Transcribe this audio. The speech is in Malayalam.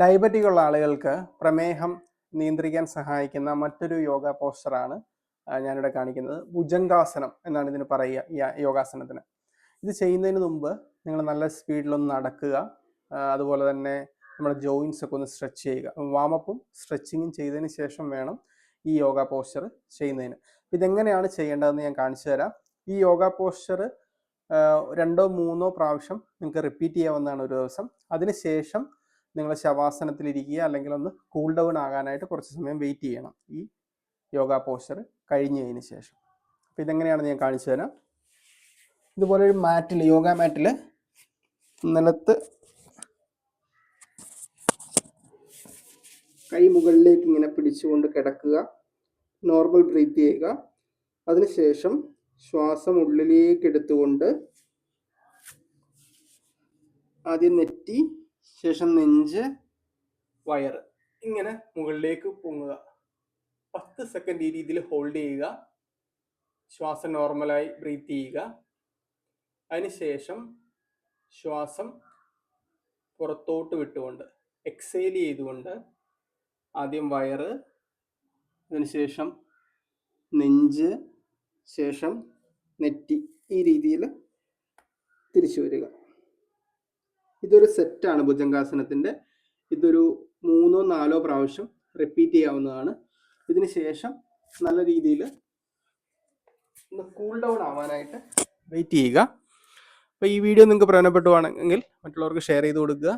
ഡയബറ്റിക് ഉള്ള ആളുകൾക്ക് പ്രമേഹം നിയന്ത്രിക്കാൻ സഹായിക്കുന്ന മറ്റൊരു യോഗ പോസ്റ്ററാണ് ഞാനിവിടെ കാണിക്കുന്നത്. ഭുജംഗാസനം എന്നാണ് ഇതിന് പറയുക. ഈ യോഗാസനത്തിന് ഇത് ചെയ്യുന്നതിന് മുമ്പ് നിങ്ങൾ നല്ല സ്പീഡിലൊന്ന് നടക്കുക. അതുപോലെ തന്നെ നമ്മുടെ ജോയിൻസ് ഒക്കെ ഒന്ന് സ്ട്രെച്ച് ചെയ്യുക. വാമപ്പും സ്ട്രെച്ചിങ്ങും ചെയ്തതിന് ശേഷം വേണം ഈ യോഗ പോസ്റ്റർ ചെയ്യുന്നതിന്. ഇതെങ്ങനെയാണ് ചെയ്യേണ്ടതെന്ന് ഞാൻ കാണിച്ചു തരാം. ഈ യോഗ പോസ്റ്റർ 2 or 3 പ്രാവശ്യം നിങ്ങൾക്ക് റിപ്പീറ്റ് ചെയ്യാവുന്നതാണ് ഒരു ദിവസം. അതിനുശേഷം നിങ്ങൾ ശവാസനത്തിലിരിക്കുക, അല്ലെങ്കിൽ ഒന്ന് കൂൾ ഡൗൺ ആകാനായിട്ട് കുറച്ച് സമയം വെയിറ്റ് ചെയ്യണം ഈ യോഗ പോസ്റ്റർ കഴിഞ്ഞതിന് ശേഷം. അപ്പോൾ ഇതെങ്ങനെയാണെന്ന് ഞാൻ കാണിച്ചു തരാം. ഇതുപോലെ ഒരു മാറ്റിൽ, യോഗ മാറ്റിൽ നിലത്ത് കൈ മുകളിലേക്ക് ഇങ്ങനെ പിടിച്ചുകൊണ്ട് കിടക്കുക. നോർമൽ ബ്രീത്ത് ചെയ്യുക. അതിനുശേഷം ശ്വാസം ഉള്ളിലേക്ക് എടുത്തുകൊണ്ട് ആദ്യം നെറ്റി, ശേഷം നെഞ്ച്, വയറ് ഇങ്ങനെ മുകളിലേക്ക് പൊങ്ങുക. 10 സെക്കൻഡ് ഈ രീതിയിൽ ഹോൾഡ് ചെയ്യുക. ശ്വാസം നോർമലായി ബ്രീത്ത് ചെയ്യുക. അതിനുശേഷം ശ്വാസം പുറത്തോട്ട് വിട്ടുകൊണ്ട് എക്സേൽ ചെയ്തുകൊണ്ട് ആദ്യം വയറ്, അതിനുശേഷം നെഞ്ച്, ശേഷം നെറ്റി, ഈ രീതിയിൽ തിരിച്ചു വരിക. ഇതൊരു സെറ്റാണ് ഭുജംഗാസനത്തിൻ്റെ. ഇതൊരു 3 or 4 പ്രാവശ്യം റിപ്പീറ്റ് ചെയ്യാവുന്നതാണ്. ഇതിന് ശേഷം നല്ല രീതിയിൽ ഒന്ന് കൂൾ ഡൗൺ ആവാനായിട്ട് വെയിറ്റ് ചെയ്യുക. അപ്പോൾ ഈ വീഡിയോ നിങ്ങൾക്ക് പ്രയോജനപ്പെടുവാണെങ്കിൽ മറ്റുള്ളവർക്ക് ഷെയർ ചെയ്ത് കൊടുക്കുക.